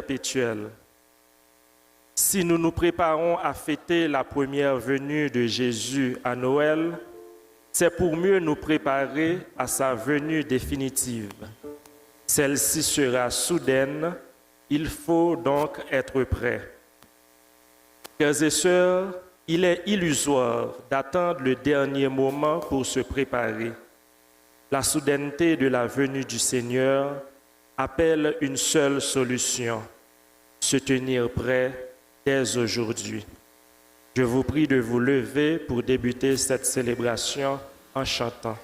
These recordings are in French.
perpétuelle. Si nous nous préparons à fêter la première venue de Jésus à Noël, c'est pour mieux nous préparer à sa venue définitive. Celle-ci sera soudaine, il faut donc être prêt. Frères et sœurs, il est illusoire d'attendre le dernier moment pour se préparer. La soudaineté de la venue du Seigneur appelle une seule solution, se tenir prêt dès aujourd'hui. Je vous prie de vous lever pour débuter cette célébration en chantant.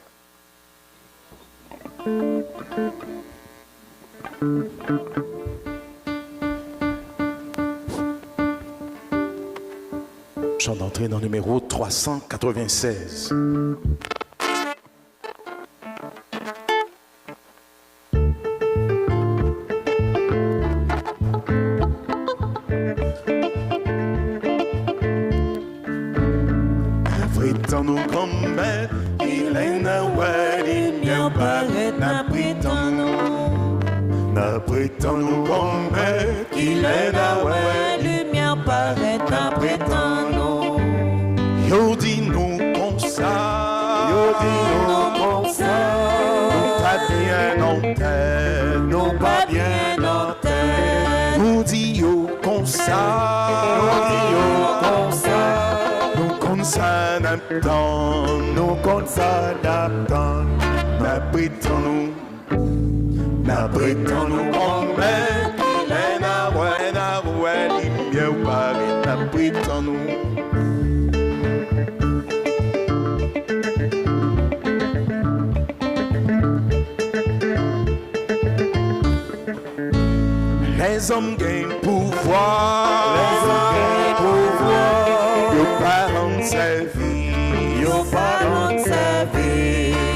Chant d'entrée dans le numéro 396. Nous comme il est Noël, il n'y a pas n'apprétons-nous comme il est Noël, il n'y a pas n'apprétons-nous. Yo dis nous comme ça, nous pas bien en tête, nous pas bien en tête. Nous dit yo comme ça, nous consonatons, n'apprétons-nous comme il est Noël, il n'y a pas n'apprétons-nous. Les hommes gagnent pouvoir, les parents servir,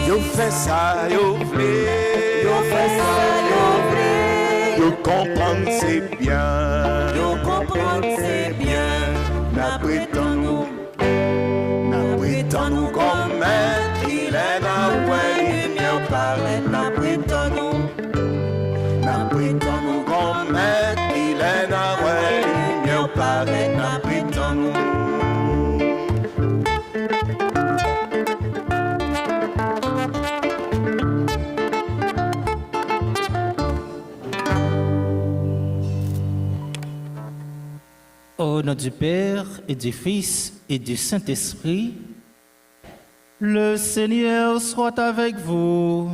yo fait ça, yo vle, yo comprendre c'est bien, n'apprétons-nous comme il est Noël, il n'y a pas n'apprétons-nous comme il est Noël, il n'y a pas n'apprétons-nous. Au nom du Père et du Fils et du Saint-Esprit, le Seigneur soit avec vous.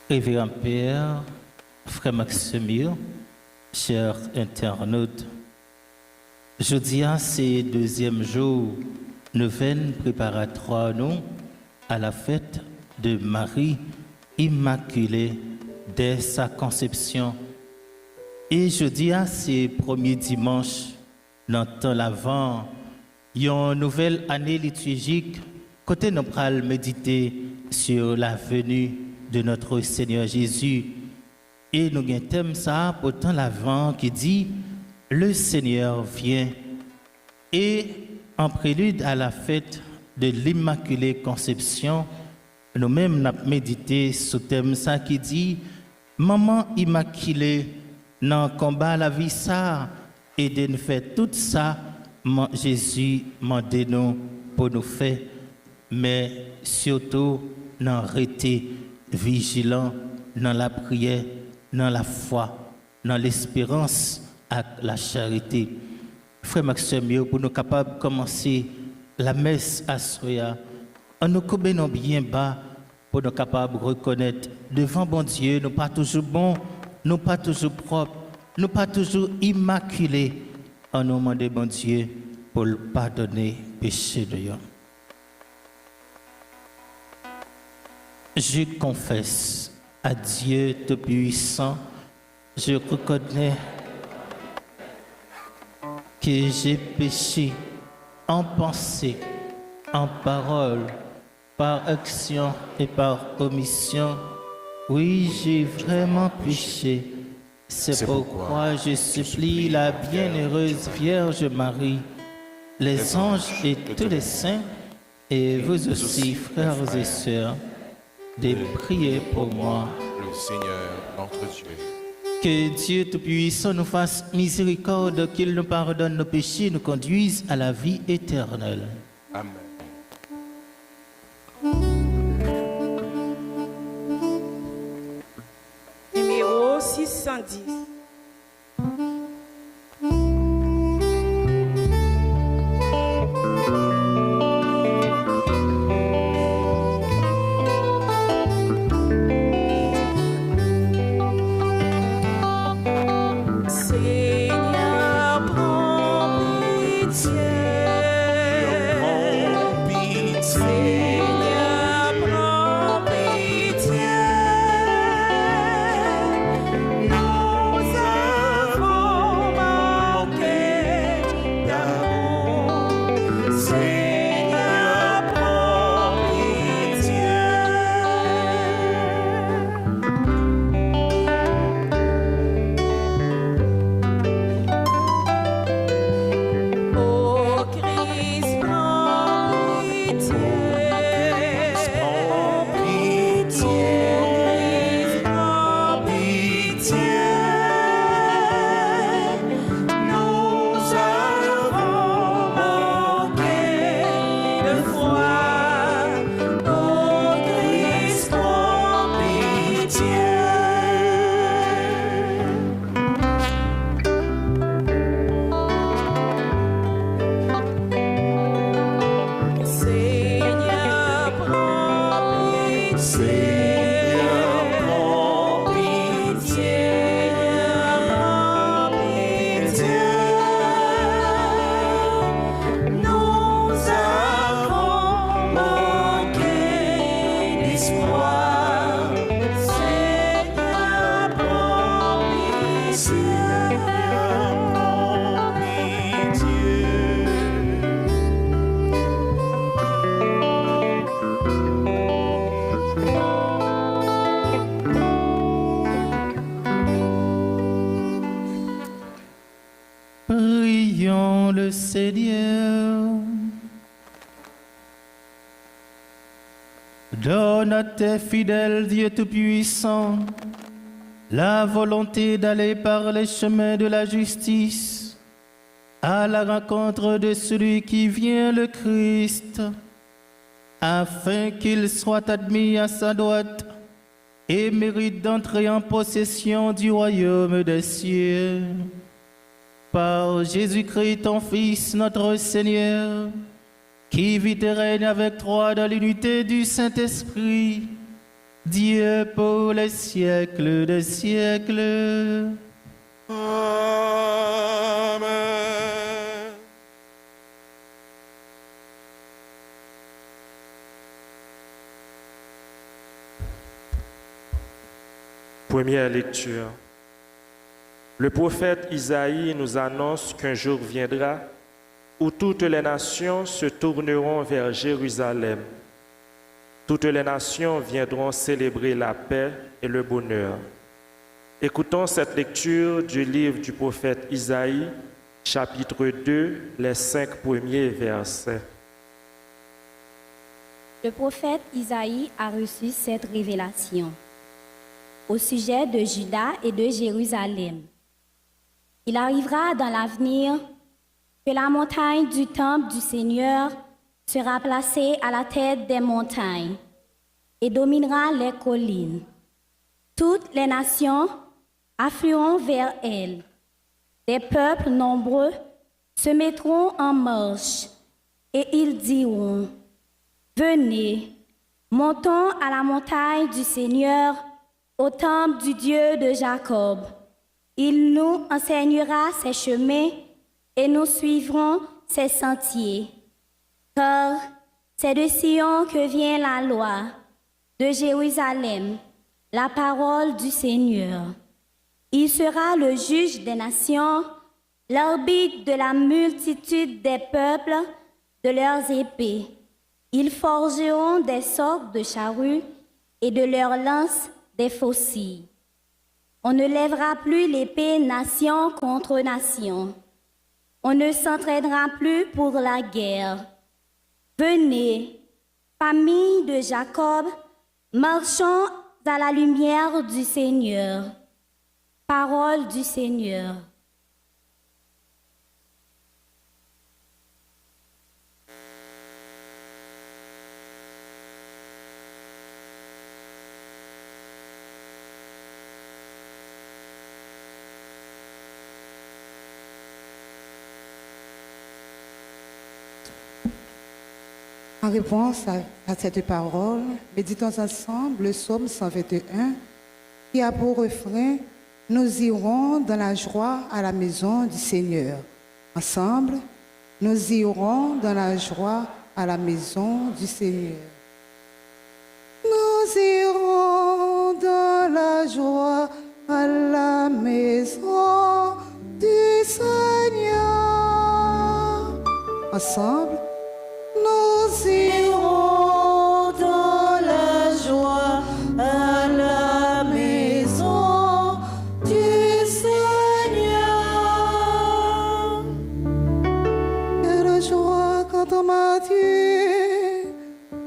Révérend Père, Frère Maximilien, chers internautes, jeudi c'est deuxième jour, neuvaine préparatoire nous à la fête de Marie Immaculée dès sa conception. Et jeudi c'est premier dimanche, dans le temps l'avant, il y a une nouvelle année liturgique, côté nous allons méditer sur la venue de notre Seigneur Jésus. Et nous avons un thème ça, pourtant l'avant, qui dit « Le Seigneur vient ». Et en prélude à la fête de l'Immaculée Conception, nous-mêmes avons médité sur le thème ça qui dit « Maman Immaculée, dans le combat la vie ça, et de nous faire tout ça, Jésus m'a donné nous pour nous faire, mais surtout, dans rester vigilant dans la prière, dans la foi, dans l'espérance et la charité. Frère Maxime, pour nous capables de commencer la messe à Soya, en nous combinant bien bas pour nous capables de reconnaître devant bon Dieu, nous pas toujours bons, nous pas toujours propres, nous pas toujours immaculés, en nous demandant bon Dieu pour le pardonner péché de l'homme. Je confesse à Dieu Tout-Puissant, je reconnais que j'ai péché en pensée, en parole, par action et par omission. Oui, j'ai vraiment péché. C'est pourquoi je supplie la bienheureuse Vierge Marie, les anges et tous les saints, et vous aussi, frères et sœurs, de prier pour moi Seigneur notre Dieu. Que Dieu Tout-Puissant nous fasse miséricorde, qu'il nous pardonne nos péchés, nous conduise à la vie éternelle. Amen. Numéro 610. Seigneur, prends pitié. Seigneur, prends pitié. Nous avons manqué d'amour. Seigneur, prends pitié. Ô Christ, prends pitié. Prends pitié. Christ, prends pitié. Nous avons manqué de foi. Ô Christ, prends pitié. Seigneur, prends pitié. Seigneur, prends pitié. Prends pitié. Nous avons manqué d'espoir. Seigneur, prends pitié. Prends pitié. Prions le Seigneur. Donne à tes fidèles, Dieu Tout-Puissant, la volonté d'aller par les chemins de la justice à la rencontre de celui qui vient, le Christ, afin qu'il soit admis à sa droite et mérite d'entrer en possession du royaume des cieux. Par Jésus-Christ, ton Fils, notre Seigneur, qui vit et règne avec toi dans l'unité du Saint-Esprit, Dieu pour les siècles des siècles. Amen. Première lecture. Le prophète Isaïe nous annonce qu'un jour viendra où toutes les nations se tourneront vers Jérusalem. Toutes les nations viendront célébrer la paix et le bonheur. Écoutons cette lecture du livre du prophète Isaïe, chapitre 2, les 5 premiers versets. Le prophète Isaïe a reçu cette révélation au sujet de Juda et de Jérusalem. Il arrivera dans l'avenir que la montagne du temple du Seigneur sera placée à la tête des montagnes et dominera les collines. Toutes les nations afflueront vers elle. Des peuples nombreux se mettront en marche et ils diront: venez, montons à la montagne du Seigneur, au temple du Dieu de Jacob. Il nous enseignera ses chemins et nous suivrons ses sentiers. Car c'est de Sion que vient la loi, de Jérusalem, la parole du Seigneur. Il sera le juge des nations, l'arbitre de la multitude des peuples, de leurs épées. Ils forgeront des sortes de charrues et de leurs lances des faucilles. On ne lèvera plus l'épée nation contre nation. On ne s'entraînera plus pour la guerre. Venez, famille de Jacob, marchons à la lumière du Seigneur. Parole du Seigneur. En réponse à cette parole, méditons ensemble le psaume 121 qui a pour refrain « Nous irons dans la joie à la maison du Seigneur ». Ensemble, nous irons dans la joie à la maison du Seigneur. Nous irons dans la joie à la maison du Seigneur. Ensemble, nous irons dans la joie à la maison du Seigneur. Quelle joie quand on m'a dit,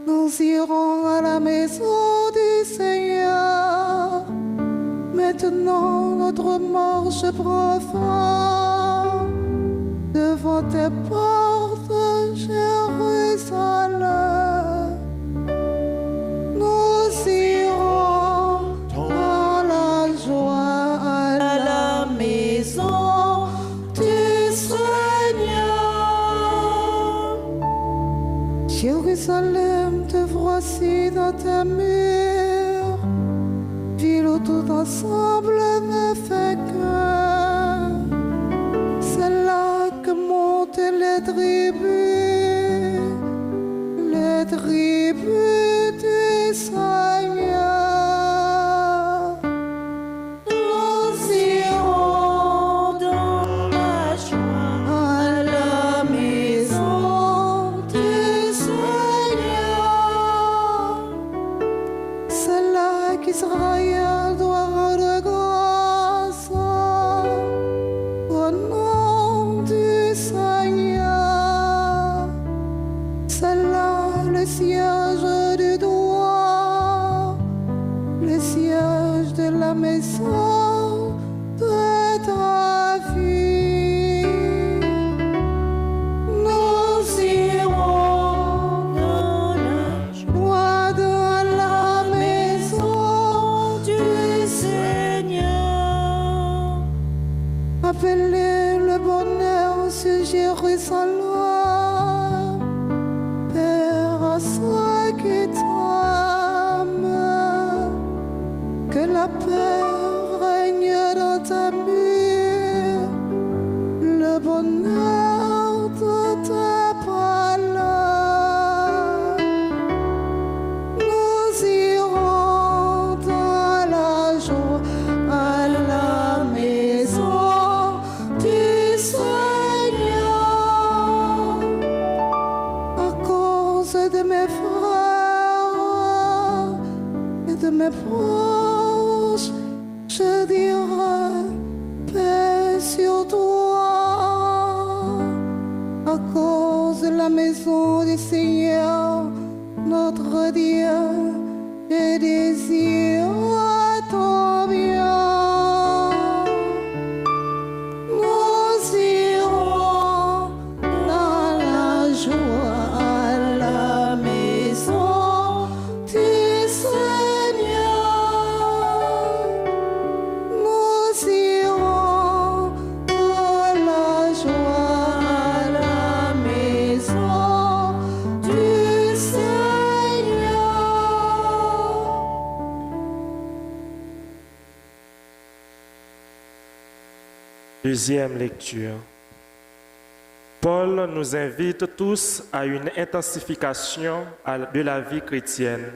nous irons à la maison du Seigneur. Maintenant notre marche prend fin devant tes portes, Jérusalem. Nous irons dans la joie à la maison du Seigneur. Jérusalem, te voici dans tes murs, ville où tout ensemble ne fait qu'un. C'est là que montent les tribus du Seigneur. Nous irons dans la joie à la maison du Seigneur. C'est là qu'Israël doit rendre grâce au nom du Seigneur. C'est là le siège du droit, le siège de la maison de ta vie. Nous irons dans la joie dans la maison du Seigneur. Appelez le bonheur sur Jérusalem. Ceux qui t'aiment, que la paix règne dans ta mur, le bonheur de tes palais. Nous irons dans la joie à la maison du Seigneur. De mes frères et de mes proches, je dirai paix sur toi. À cause de la maison du Seigneur, notre Dieu, je désire ton bien. Nous irons dans la joie. Deuxième lecture. Paul nous invite tous à une intensification de la vie chrétienne.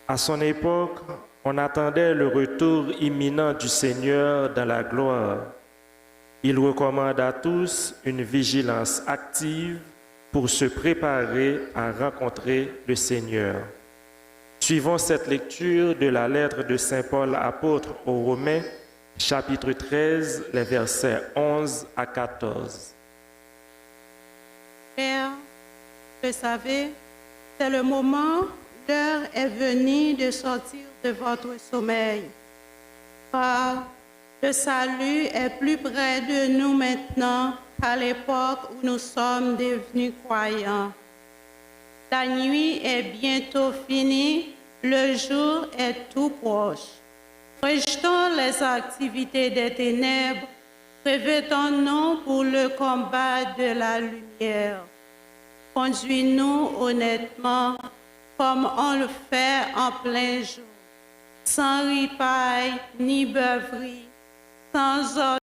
À son époque, on attendait le retour imminent du Seigneur dans la gloire. Il recommande à tous une vigilance active pour se préparer à rencontrer le Seigneur. Suivons cette lecture de la lettre de Saint Paul apôtre aux Romains, chapitre 13, les versets 11 à 14. Père, vous savez, c'est le moment, l'heure est venue de sortir de votre sommeil. Car le salut est plus près de nous maintenant qu'à l'époque où nous sommes devenus croyants. La nuit est bientôt finie, le jour est tout proche. Rejetons les activités des ténèbres, revêtons-nous pour le combat de la lumière. Conduis-nous honnêtement, comme on le fait en plein jour, sans ripaille ni beuverie, sans ordre